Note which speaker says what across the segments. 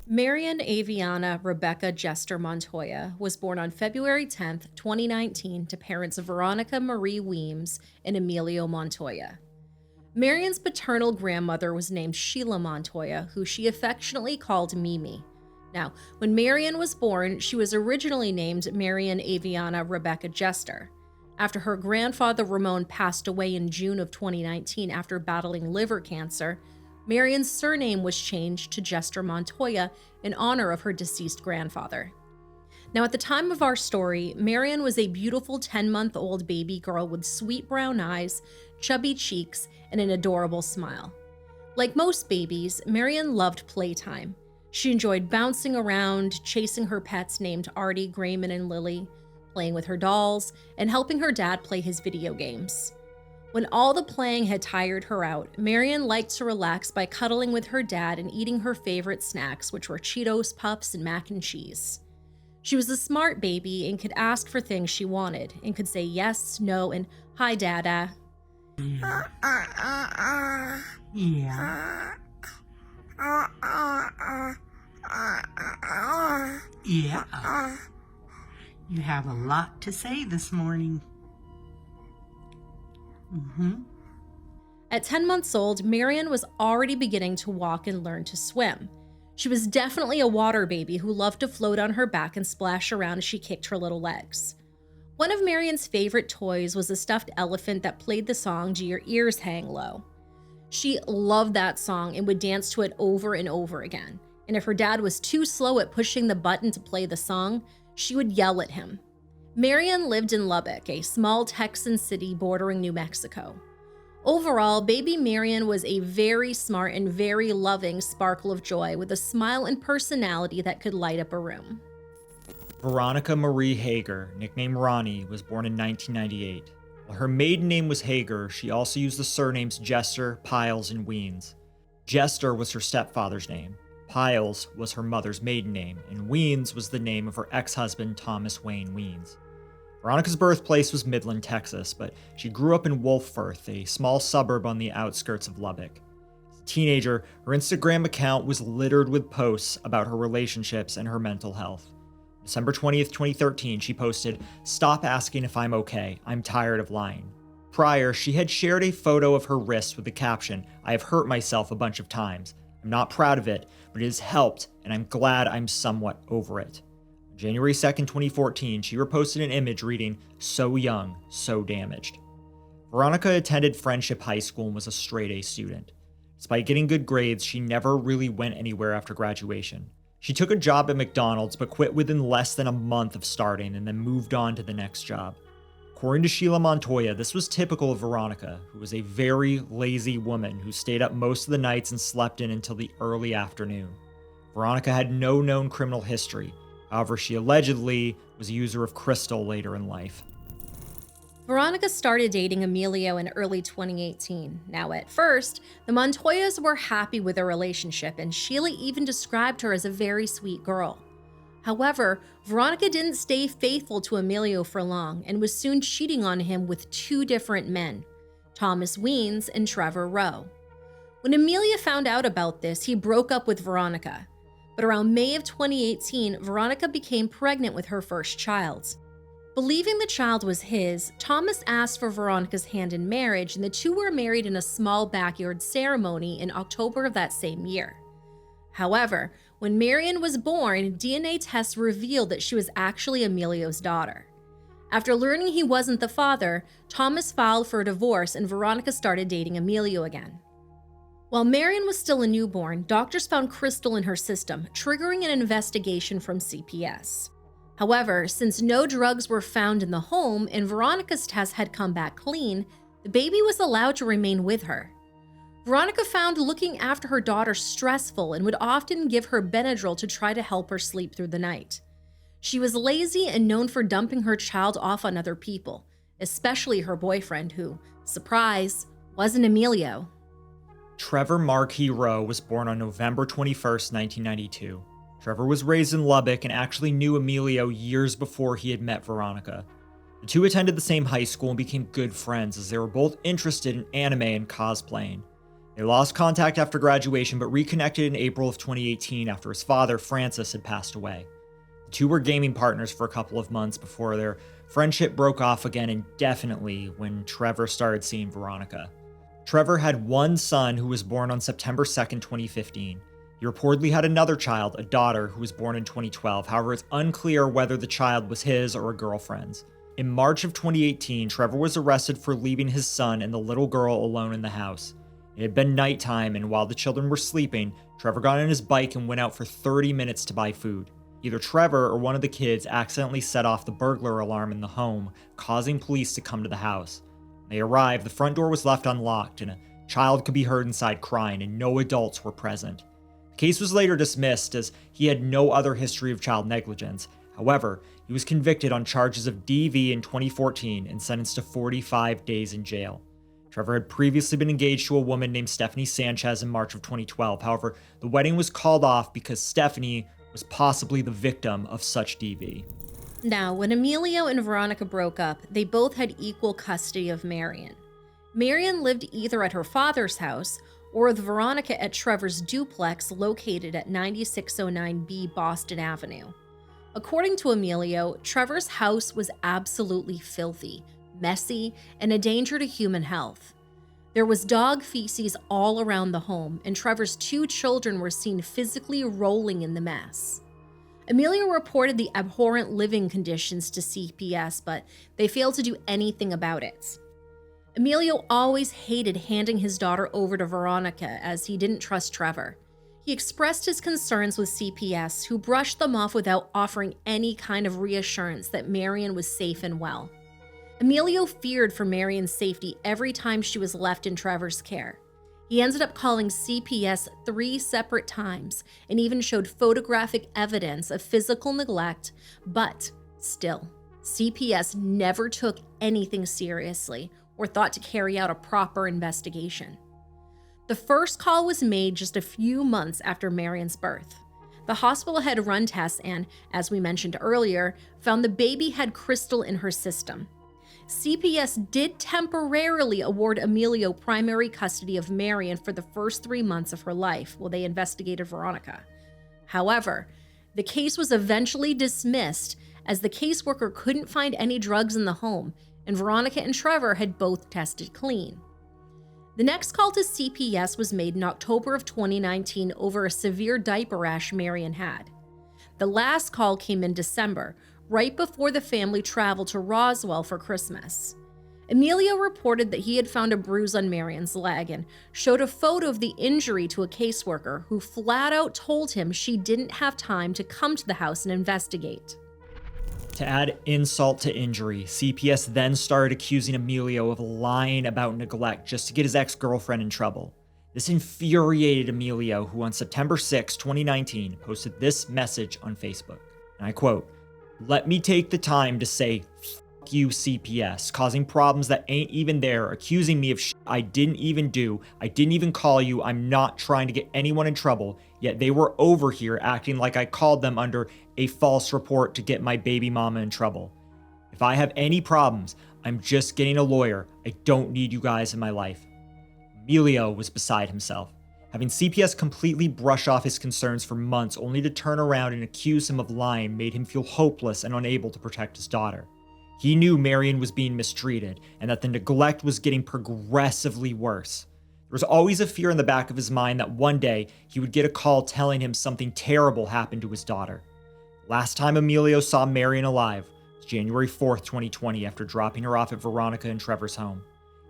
Speaker 1: Marion Aviana Rebecca Jester Montoya was born on February 10th, 2019, to parents Veronica Marie Weems and Emilio Montoya. Marion's paternal grandmother was named Sheila Montoya, who she affectionately called Mimi. Now, when Marion was born, she was originally named Marion Aviana Rebecca Jester. After her grandfather Ramon passed away in June of 2019 after battling liver cancer, Marion's surname was changed to Jester Montoya in honor of her deceased grandfather. Now, at the time of our story, Marion was a beautiful 10-month-old baby girl with sweet brown eyes, chubby cheeks, and an adorable smile. Like most babies, Marion loved playtime. She enjoyed bouncing around, chasing her pets named Artie, Grayman, and Lily, playing with her dolls, and helping her dad play his video games. When all the playing had tired her out, Marion liked to relax by cuddling with her dad and eating her favorite snacks, which were Cheetos Puffs and mac and cheese. She was a smart baby and could ask for things she wanted, and could say yes, no, and hi, Dada.
Speaker 2: Yeah. Yeah. You have a lot to say this morning.
Speaker 1: At 10 months old, Marion was already beginning to walk and learn to swim. She was definitely a water baby who loved to float on her back and splash around as she kicked her little legs. One of Marion's favorite toys was a stuffed elephant that played the song "Do Your Ears Hang Low?" She loved that song and would dance to it over and over again. And if her dad was too slow at pushing the button to play the song, she would yell at him. Marion lived in Lubbock, a small Texan city bordering New Mexico. Overall, baby Marion was a very smart and very loving sparkle of joy with a smile and personality that could light up a room.
Speaker 3: Veronica Marie Hager, nicknamed Ronnie, was born in 1998. While her maiden name was Hager, she also used the surnames Jester, Piles, and Weens. Jester was her stepfather's name, Piles was her mother's maiden name, and Weens was the name of her ex-husband Thomas Wayne Weens. Veronica's birthplace was Midland, Texas, but she grew up in Wolfforth, a small suburb on the outskirts of Lubbock. As a teenager, her Instagram account was littered with posts about her relationships and her mental health. December 20th, 2013, she posted, "Stop asking if I'm okay. I'm tired of lying." Prior, she had shared a photo of her wrist with the caption, "I have hurt myself a bunch of times. I'm not proud of it, but it has helped, and I'm glad I'm somewhat over it." On January 2nd, 2014, she reposted an image reading, "So young, so damaged." Veronica attended Friendship High School and was a straight-A student. Despite getting good grades, she never really went anywhere after graduation. She took a job at McDonald's but quit within less than a month of starting and then moved on to the next job. According to Sheila Montoya, this was typical of Veronica, who was a very lazy woman who stayed up most of the nights and slept in until the early afternoon. Veronica had no known criminal history. However, she allegedly was a user of crystal later in life.
Speaker 1: Veronica started dating Emilio in early 2018. Now, at first, the Montoyas were happy with their relationship, and Sheila even described her as a very sweet girl. However, Veronica didn't stay faithful to Emilio for long and was soon cheating on him with two different men, Thomas Weens and Trevor Rowe. When Emilio found out about this, he broke up with Veronica. But around May of 2018, Veronica became pregnant with her first child. Believing the child was his, Thomas asked for Veronica's hand in marriage, and the two were married in a small backyard ceremony in October of that same year. However, when Marion was born, DNA tests revealed that she was actually Emilio's daughter. After learning he wasn't the father, Thomas filed for a divorce and Veronica started dating Emilio again. While Marion was still a newborn, doctors found crystal in her system, triggering an investigation from CPS. However, since no drugs were found in the home and Veronica's test had come back clean, the baby was allowed to remain with her. Veronica found looking after her daughter stressful and would often give her Benadryl to try to help her sleep through the night. She was lazy and known for dumping her child off on other people, especially her boyfriend who, surprise, wasn't Emilio.
Speaker 3: Trevor Marquis Rowe was born on November 21st, 1992. Trevor was raised in Lubbock and actually knew Emilio years before he had met Veronica. The two attended the same high school and became good friends as they were both interested in anime and cosplaying. They They lost contact after graduation, but reconnected in April of 2018 after his father, Francis, had passed away. The two were gaming partners for a couple of months before their friendship broke off again indefinitely when Trevor started seeing Veronica. Trevor had one son who was born on September 2nd, 2015. He reportedly had another child, a daughter, who was born in 2012. However, it's unclear whether the child was his or a girlfriend's. In March of 2018, Trevor was arrested for leaving his son and the little girl alone in the house. It had been nighttime, and while the children were sleeping, Trevor got on his bike and went out for 30 minutes to buy food. Either Trevor or one of the kids accidentally set off the burglar alarm in the home, causing police to come to the house. When they arrived, the front door was left unlocked, and a child could be heard inside crying, and no adults were present. The case was later dismissed as he had no other history of child negligence. However, he was convicted on charges of DV in 2014 and sentenced to 45 days in jail. Trevor had previously been engaged to a woman named Stephanie Sanchez in March of 2012. However, the wedding was called off because Stephanie was possibly the victim of such DV.
Speaker 1: Now, when Emilio and Veronica broke up, they both had equal custody of Marion. Marion lived either at her father's house or with Veronica at Trevor's duplex located at 9609B Boston Avenue. According to Emilio, Trevor's house was absolutely filthy, messy, and a danger to human health. There was dog feces all around the home, and Trevor's two children were seen physically rolling in the mess. Emilio reported the abhorrent living conditions to CPS, but they failed to do anything about it. Emilio always hated handing his daughter over to Veronica as he didn't trust Trevor. He expressed his concerns with CPS, who brushed them off without offering any kind of reassurance that Marion was safe and well. Emilio feared for Marion's safety every time she was left in Trevor's care. He ended up calling CPS 3 separate times and even showed photographic evidence of physical neglect, but still, CPS never took anything seriously or thought to carry out a proper investigation. The first call was made just a few months after Marion's birth. The hospital had run tests and, as we mentioned earlier, found the baby had crystal in her system. CPS did temporarily award Emilio primary custody of Marion for the first 3 months of her life while they investigated Veronica. However, the case was eventually dismissed as the caseworker couldn't find any drugs in the home, and Veronica and Trevor had both tested clean. The next call to CPS was made in October of 2019 over a severe diaper rash Marion had. The last call came in December, right before the family traveled to Roswell for Christmas. Emilio reported that he had found a bruise on Marion's leg and showed a photo of the injury to a caseworker who flat out told him she didn't have time to come to the house and investigate.
Speaker 3: To add insult to injury, CPS then started accusing Emilio of lying about neglect just to get his ex-girlfriend in trouble. This infuriated Emilio, who on September 6, 2019, posted this message on Facebook, and I quote, "Let me take the time to say, f*** you CPS, causing problems that ain't even there, accusing me of shit I didn't even do, I didn't even call you, I'm not trying to get anyone in trouble, yet they were over here acting like I called them under a false report to get my baby mama in trouble. If I have any problems, I'm just getting a lawyer, I don't need you guys in my life." Emilio was beside himself. Having CPS completely brush off his concerns for months only to turn around and accuse him of lying made him feel hopeless and unable to protect his daughter. He knew Marion was being mistreated and that the neglect was getting progressively worse. There was always a fear in the back of his mind that one day he would get a call telling him something terrible happened to his daughter. Last time Emilio saw Marion alive was January 4th, 2020, after dropping her off at Veronica and Trevor's home.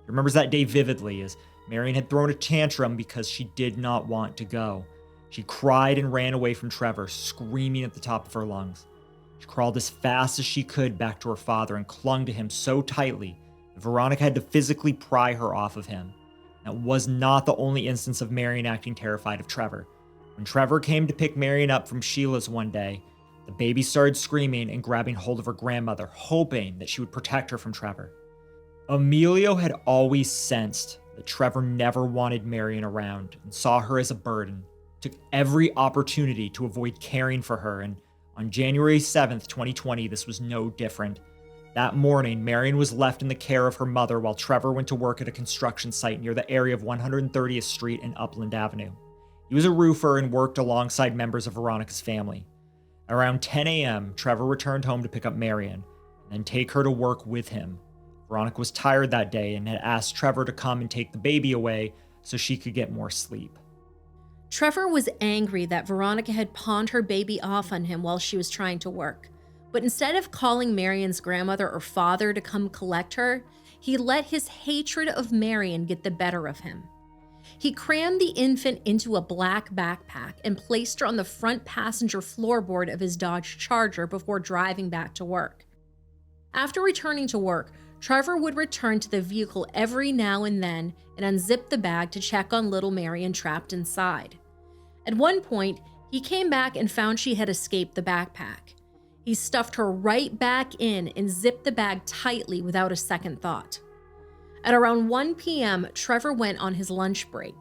Speaker 3: He remembers that day vividly as Marion had thrown a tantrum because she did not want to go. She cried and ran away from Trevor, screaming at the top of her lungs. She crawled as fast as she could back to her father and clung to him so tightly that Veronica had to physically pry her off of him. That was not the only instance of Marion acting terrified of Trevor. When Trevor came to pick Marion up from Sheila's one day, the baby started screaming and grabbing hold of her grandmother, hoping that she would protect her from Trevor. Emilio had always sensed that Trevor never wanted Marion around and saw her as a burden, took every opportunity to avoid caring for her, and on January 7th, 2020, this was no different. That morning, Marion was left in the care of her mother while Trevor went to work at a construction site near the area of 130th Street and Upland Avenue. He was a roofer and worked alongside members of Veronica's family. Around 10 a.m., Trevor returned home to pick up Marion and then take her to work with him. Veronica was tired that day and had asked Trevor to come and take the baby away so she could get more sleep.
Speaker 1: Trevor was angry that Veronica had pawned her baby off on him while she was trying to work. But instead of calling Marion's grandmother or father to come collect her, he let his hatred of Marion get the better of him. He crammed the infant into a black backpack and placed her on the front passenger floorboard of his Dodge Charger before driving back to work. After returning to work, Trevor would return to the vehicle every now and then and unzip the bag to check on little Marion trapped inside. At one point, he came back and found she had escaped the backpack. He stuffed her right back in and zipped the bag tightly without a second thought. At around 1 p.m., Trevor went on his lunch break.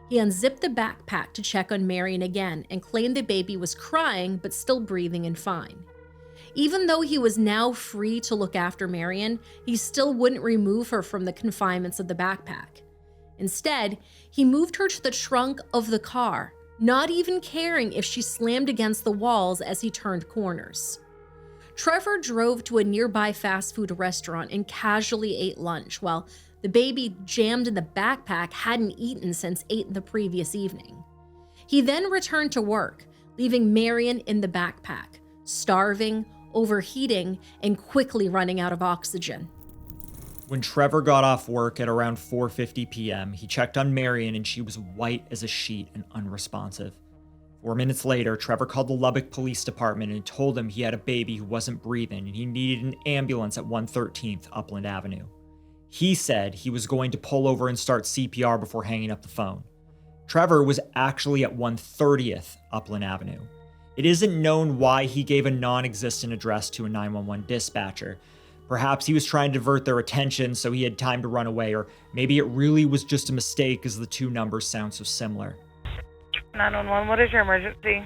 Speaker 1: He unzipped the backpack to check on Marion again and claimed the baby was crying but still breathing and fine. Even though he was now free to look after Marion, he still wouldn't remove her from the confinements of the backpack. Instead, he moved her to the trunk of the car, not even caring if she slammed against the walls as he turned corners. Trevor drove to a nearby fast food restaurant and casually ate lunch, while the baby jammed in the backpack hadn't eaten since 8 the previous evening. He then returned to work, leaving Marion in the backpack, starving, overheating, and quickly running out of oxygen.
Speaker 3: When Trevor got off work at around 4:50 p.m., he checked on Marion and she was white as a sheet and unresponsive. 4 minutes later, Trevor called the Lubbock Police Department and told them he had a baby who wasn't breathing and he needed an ambulance at 113th Upland Avenue. He said he was going to pull over and start CPR before hanging up the phone. Trevor was actually at 130th Upland Avenue. It isn't known why he gave a non-existent address to a 911 dispatcher. Perhaps he was trying to divert their attention so he had time to run away, or maybe it really was just a mistake as the two numbers sound so similar.
Speaker 4: 911, what is your emergency?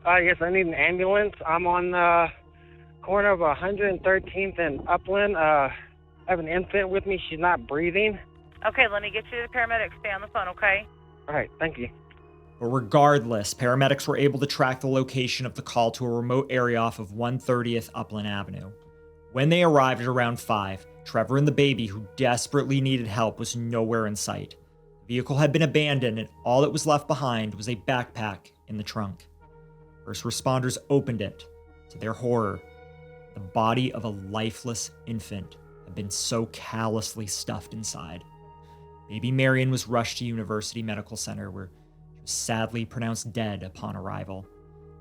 Speaker 5: Yes, I need an ambulance. I'm on the corner of 113th and Upland. I have an infant with me. She's not breathing.
Speaker 4: Okay, let me get you to the paramedics. Stay on the phone, okay?
Speaker 5: All right, thank you.
Speaker 3: But regardless, paramedics were able to track the location of the call to a remote area off of 130th Upland Avenue. When they arrived at around 5, Trevor and the baby, who desperately needed help, was nowhere in sight. The vehicle had been abandoned and all that was left behind was a backpack in the trunk. First responders opened it. To their horror, the body of a lifeless infant had been so callously stuffed inside. Baby Marion was rushed to University Medical Center, where she was sadly pronounced dead upon arrival.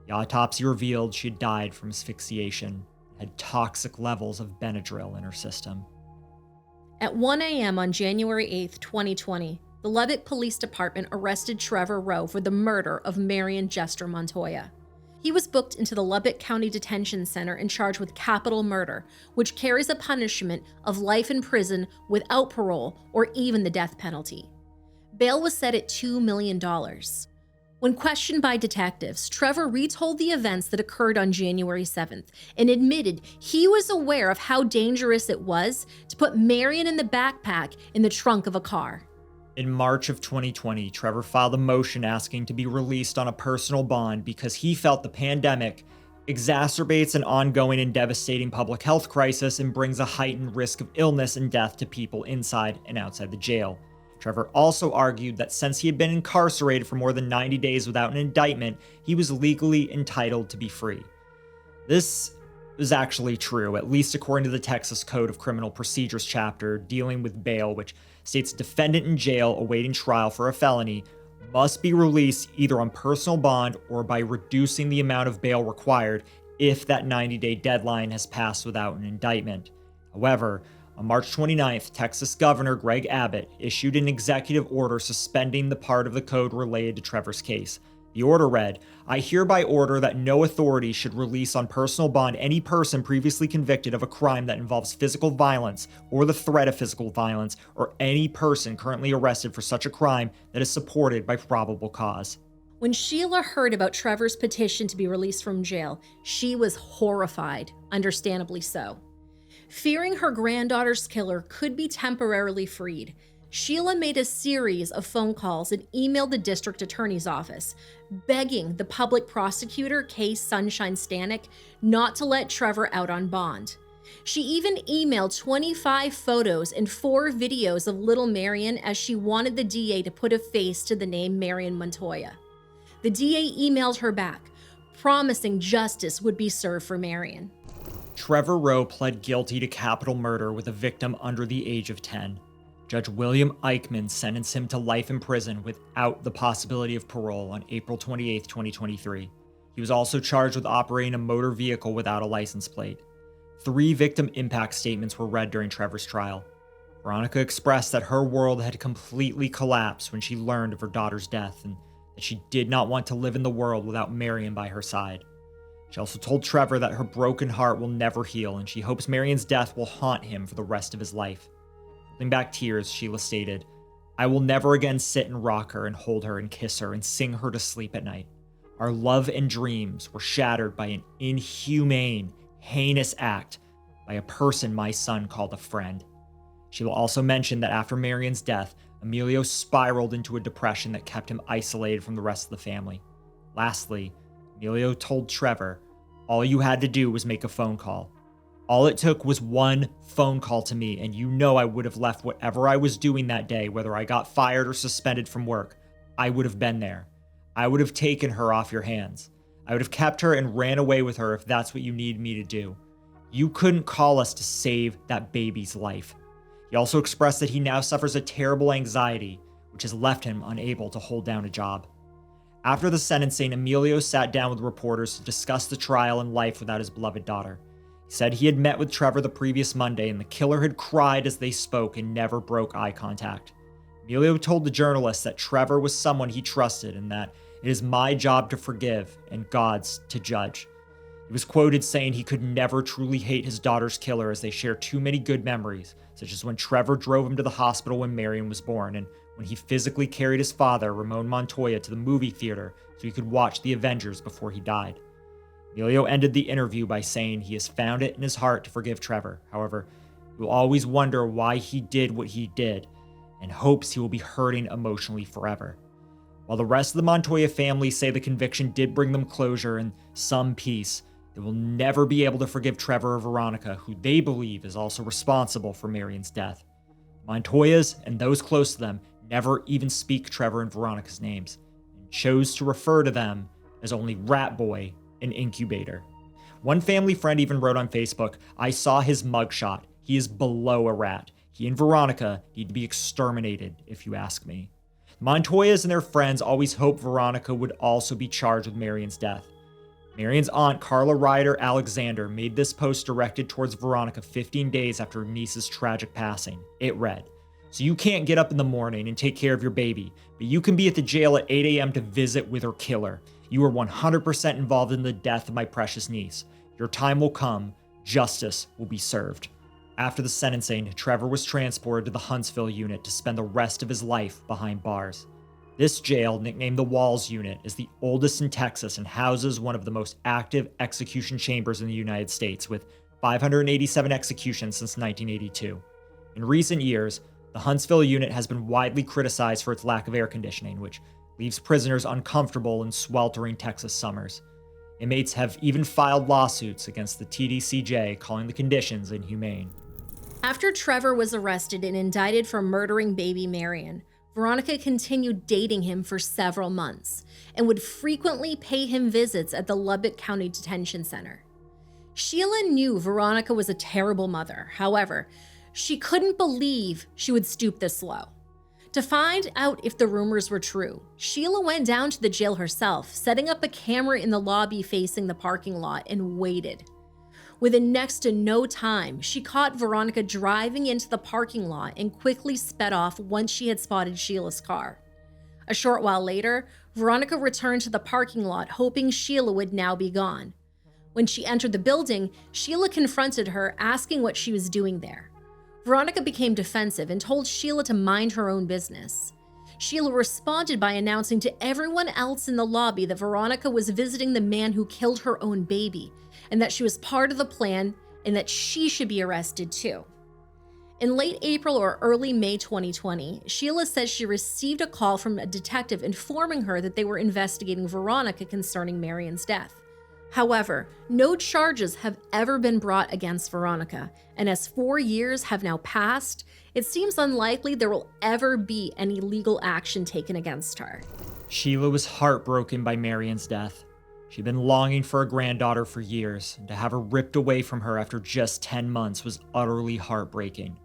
Speaker 3: The autopsy revealed she had died from asphyxiation and had toxic levels of Benadryl in her system.
Speaker 1: At 1 a.m. on January 8, 2020, the Lubbock Police Department arrested Trevor Rowe for the murder of Marion Jester Montoya. He was booked into the Lubbock County Detention Center and charged with capital murder, which carries a punishment of life in prison without parole or even the death penalty. Bail was set at $2 million. When questioned by detectives, Trevor retold the events that occurred on January 7th and admitted he was aware of how dangerous it was to put Marion in the backpack in the trunk of a car.
Speaker 3: In March of 2020, Trevor filed a motion asking to be released on a personal bond because he felt the pandemic exacerbates an ongoing and devastating public health crisis and brings a heightened risk of illness and death to people inside and outside the jail. Trevor also argued that since he had been incarcerated for more than 90 days without an indictment, he was legally entitled to be free. This is actually true, at least according to the Texas Code of Criminal Procedures chapter dealing with bail, which states a defendant in jail awaiting trial for a felony must be released either on personal bond or by reducing the amount of bail required if that 90-day deadline has passed without an indictment. However, on March 29th, Texas Governor Greg Abbott issued an executive order suspending the part of the code related to Trevor's case. The order read, "I hereby order that no authority should release on personal bond any person previously convicted of a crime that involves physical violence or the threat of physical violence, or any person currently arrested for such a crime that is supported by probable cause."
Speaker 1: When Sheila heard about Trevor's petition to be released from jail, she was horrified, understandably so. Fearing her granddaughter's killer could be temporarily freed, Sheila made a series of phone calls and emailed the district attorney's office, begging the public prosecutor, Case Sunshine Stanek, not to let Trevor out on bond. She even emailed 25 photos and 4 videos of little Marion, as she wanted the DA to put a face to the name Marion Montoya. The DA emailed her back, promising justice would be served for Marion.
Speaker 3: Trevor Rowe pled guilty to capital murder with a victim under the age of 10. Judge William Eichmann sentenced him to life in prison without the possibility of parole on April 28, 2023. He was also charged with operating a motor vehicle without a license plate. 3 victim impact statements were read during Trevor's trial. Veronica expressed that her world had completely collapsed when she learned of her daughter's death, and that she did not want to live in the world without Marion by her side. She also told Trevor that her broken heart will never heal, and she hopes Marion's death will haunt him for the rest of his life. Holding back tears, Sheila stated, "I will never again sit and rock her and hold her and kiss her and sing her to sleep at night. Our love and dreams were shattered by an inhumane, heinous act by a person my son called a friend." Sheila also mentioned that after Marion's death, Emilio spiraled into a depression that kept him isolated from the rest of the family. Lastly, Emilio told Trevor, "All you had to do was make a phone call. All it took was one phone call to me, and you know I would have left whatever I was doing that day, whether I got fired or suspended from work. I would have been there. I would have taken her off your hands. I would have kept her and ran away with her if that's what you needed me to do. You couldn't call us to save that baby's life." He also expressed that he now suffers a terrible anxiety, which has left him unable to hold down a job. After the sentencing, Emilio sat down with reporters to discuss the trial and life without his beloved daughter. He said he had met with Trevor the previous Monday, and the killer had cried as they spoke and never broke eye contact. Emilio told the journalists that Trevor was someone he trusted and that it is my job to forgive and God's to judge. He was quoted saying he could never truly hate his daughter's killer, as they share too many good memories, such as when Trevor drove him to the hospital when Marion was born, and when he physically carried his father, Ramon Montoya, to the movie theater so he could watch The Avengers before he died. Emilio ended the interview by saying he has found it in his heart to forgive Trevor. However, he will always wonder why he did what he did, and hopes he will be hurting emotionally forever. While the rest of the Montoya family say the conviction did bring them closure and some peace, they will never be able to forgive Trevor or Veronica, who they believe is also responsible for Marion's death. Montoyas and those close to them never even speak Trevor and Veronica's names, and chose to refer to them as only Rat Boy and Incubator. One family friend even wrote on Facebook, "I saw his mugshot. He is below a rat. He and Veronica need to be exterminated, if you ask me." Montoyas and their friends always hoped Veronica would also be charged with Marion's death. Marion's aunt, Carla Ryder Alexander, made this post directed towards Veronica 15 days after her niece's tragic passing. It read, "So you can't get up in the morning and take care of your baby, but you can be at the jail at 8 a.m. to visit with her killer. You are 100% involved in the death of my precious niece. Your time will come. Justice will be served." After the sentencing, Trevor was transported to the Huntsville unit to spend the rest of his life behind bars. This jail, nicknamed the Walls Unit, is the oldest in Texas and houses one of the most active execution chambers in the United States, with 587 executions since 1982. In recent years, the Huntsville unit has been widely criticized for its lack of air conditioning, which leaves prisoners uncomfortable in sweltering Texas summers. Inmates have even filed lawsuits against the TDCJ, calling the conditions inhumane.
Speaker 1: After Trevor was arrested and indicted for murdering baby Marion, Veronica continued dating him for several months and would frequently pay him visits at the Lubbock County Detention Center. Sheila knew Veronica was a terrible mother. However, she couldn't believe she would stoop this low. To find out if the rumors were true, Sheila went down to the jail herself, setting up a camera in the lobby facing the parking lot, and waited. Within next to no time, she caught Veronica driving into the parking lot and quickly sped off once she had spotted Sheila's car. A short while later, Veronica returned to the parking lot, hoping Sheila would now be gone. When she entered the building, Sheila confronted her, asking what she was doing there. Veronica became defensive and told Sheila to mind her own business. Sheila responded by announcing to everyone else in the lobby that Veronica was visiting the man who killed her own baby, and that she was part of the plan and that she should be arrested too. In late April or early May 2020, Sheila says she received a call from a detective informing her that they were investigating Veronica concerning Marion's death. However, no charges have ever been brought against Veronica, and as 4 years have now passed, it seems unlikely there will ever be any legal action taken against her.
Speaker 3: Sheila was heartbroken by Marion's death. She'd been longing for a granddaughter for years, and to have her ripped away from her after just 10 months was utterly heartbreaking.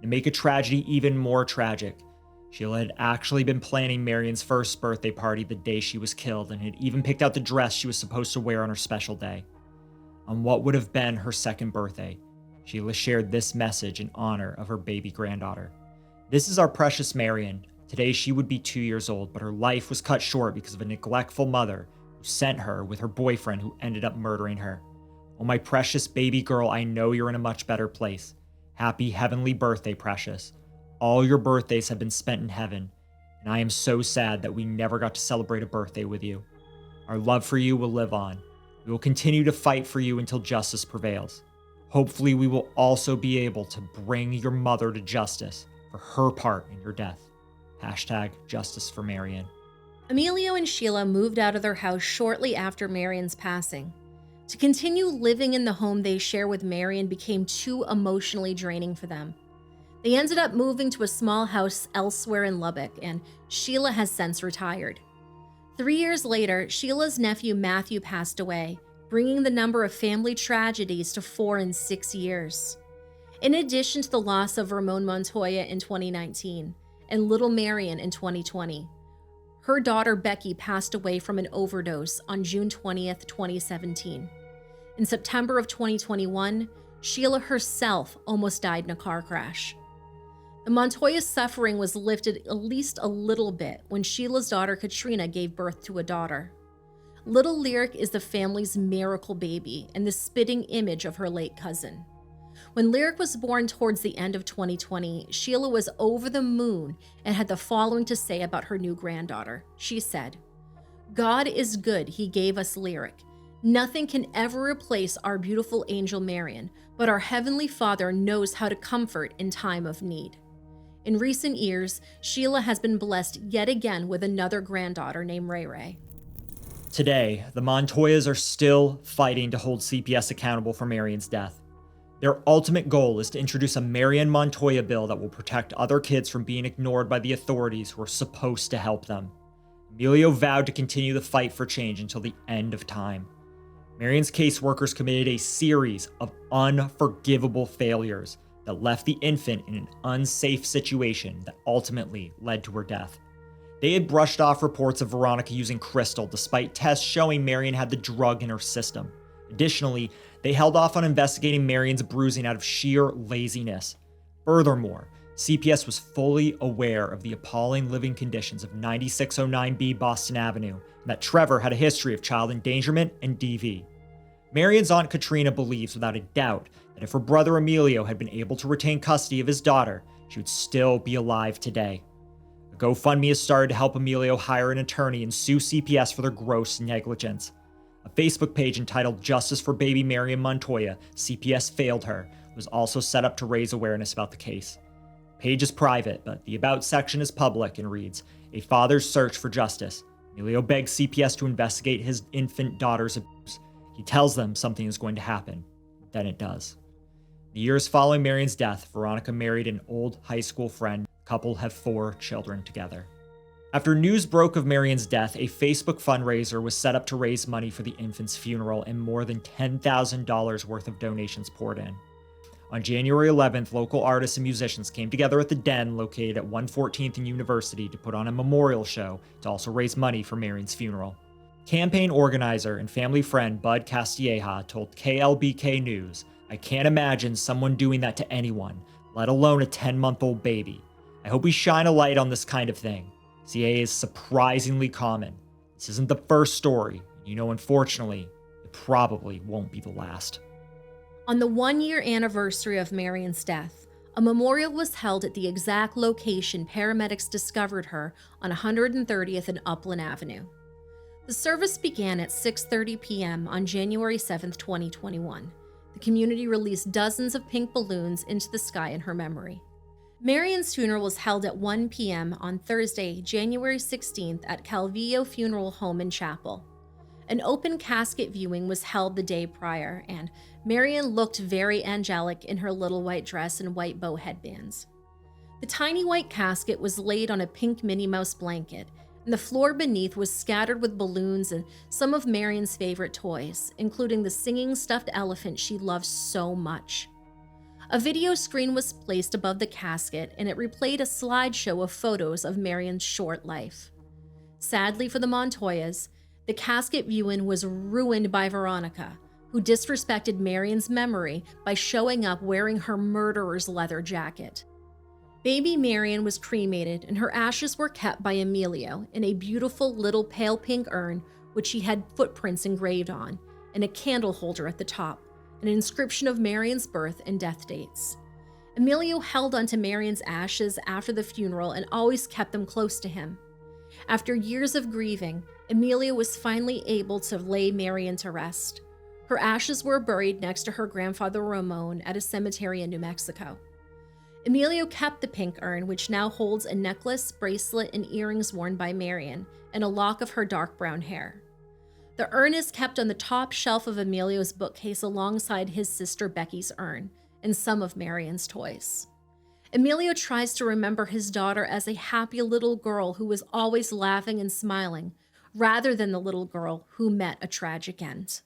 Speaker 3: To make a tragedy even more tragic, Sheila had actually been planning Marion's first birthday party the day she was killed and had even picked out the dress she was supposed to wear on her special day. On what would have been her second birthday, Sheila shared this message in honor of her baby granddaughter. "This is our precious Marion. Today she would be 2 years old, but her life was cut short because of a neglectful mother who sent her with her boyfriend who ended up murdering her. Oh, my precious baby girl, I know you're in a much better place. Happy heavenly birthday, precious. All your birthdays have been spent in heaven, and I am so sad that we never got to celebrate a birthday with you. Our love for you will live on. We will continue to fight for you until justice prevails. Hopefully, we will also be able to bring your mother to justice for her part in your death. Hashtag justice for Marion."
Speaker 1: Emilio and Sheila moved out of their house shortly after Marion's passing. To continue living in the home they share with Marion became too emotionally draining for them. They ended up moving to a small house elsewhere in Lubbock, and Sheila has since retired. 3 years later, Sheila's nephew Matthew passed away, bringing the number of family tragedies to 4 in 6 years. In addition to the loss of Ramon Montoya in 2019 and little Marion in 2020, her daughter Becky passed away from an overdose on June 20th, 2017. In September of 2021, Sheila herself almost died in a car crash. The Montoya's suffering was lifted at least a little bit when Sheila's daughter Katrina gave birth to a daughter. Little Lyric is the family's miracle baby and the spitting image of her late cousin. When Lyric was born towards the end of 2020, Sheila was over the moon and had the following to say about her new granddaughter. She said, "God is good, he gave us Lyric. Nothing can ever replace our beautiful angel Marion, but our Heavenly Father knows how to comfort in time of need." In recent years, Sheila has been blessed yet again with another granddaughter named Ray Ray.
Speaker 3: Today, the Montoyas are still fighting to hold CPS accountable for Marion's death. Their ultimate goal is to introduce a Marion Montoya bill that will protect other kids from being ignored by the authorities who are supposed to help them. Emilio vowed to continue the fight for change until the end of time. Marion's caseworkers committed a series of unforgivable failures that left the infant in an unsafe situation that ultimately led to her death. They had brushed off reports of Veronica using crystal despite tests showing Marion had the drug in her system. Additionally, they held off on investigating Marion's bruising out of sheer laziness. Furthermore, CPS was fully aware of the appalling living conditions of 9609B Boston Avenue and that Trevor had a history of child endangerment and DV. Marion's aunt Katrina believes without a doubt that if her brother Emilio had been able to retain custody of his daughter, she would still be alive today. A GoFundMe has started to help Emilio hire an attorney and sue CPS for their gross negligence. A Facebook page entitled Justice for Baby Marion Montoya, CPS Failed Her, was also set up to raise awareness about the case. The page is private, but the About section is public and reads, "A father's search for justice. Emilio begs CPS to investigate his infant daughter's abuse. He tells them something is going to happen. Then it does." The years following Marion's death, Veronica married an old high school friend. The couple have 4 children together. After news broke of Marion's death, a Facebook fundraiser was set up to raise money for the infant's funeral, and more than $10,000 worth of donations poured in. On January 11th, local artists and musicians came together at the Den located at 114th and University to put on a memorial show to also raise money for Marion's funeral. Campaign organizer and family friend Bud Castilleja told KLBK News, "I can't imagine someone doing that to anyone, let alone a 10-month-old baby. I hope we shine a light on this kind of thing. CA is surprisingly common. This isn't the first story. Unfortunately, it probably won't be the last."
Speaker 1: On the 1-year anniversary of Marion's death, A memorial was held at the exact location paramedics discovered her on 130th and Upland Avenue. The service began at 6:30 p.m. on January 7, 2021. The community released dozens of pink balloons into the sky in her memory. Marion's funeral was held at 1 p.m. on Thursday, January 16th at Calvillo Funeral Home and Chapel. An open casket viewing was held the day prior, and Marion looked very angelic in her little white dress and white bow headbands. The tiny white casket was laid on a pink Minnie Mouse blanket, and the floor beneath was scattered with balloons and some of Marion's favorite toys, including the singing stuffed elephant she loved so much. A video screen was placed above the casket, and it replayed a slideshow of photos of Marion's short life. Sadly for the Montoyas, the casket viewing was ruined by Veronica, who disrespected Marion's memory by showing up wearing her murderer's leather jacket. Baby Marion was cremated, and her ashes were kept by Emilio in a beautiful little pale pink urn which he had footprints engraved on, and a candle holder at the top, an inscription of Marion's birth and death dates. Emilio held onto Marion's ashes after the funeral and always kept them close to him. After years of grieving, Emilio was finally able to lay Marion to rest. Her ashes were buried next to her grandfather Ramon at a cemetery in New Mexico. Emilio kept the pink urn, which now holds a necklace, bracelet, and earrings worn by Marion, and a lock of her dark brown hair. The urn is kept on the top shelf of Emilio's bookcase alongside his sister Becky's urn and some of Marion's toys. Emilio tries to remember his daughter as a happy little girl who was always laughing and smiling, rather than the little girl who met a tragic end.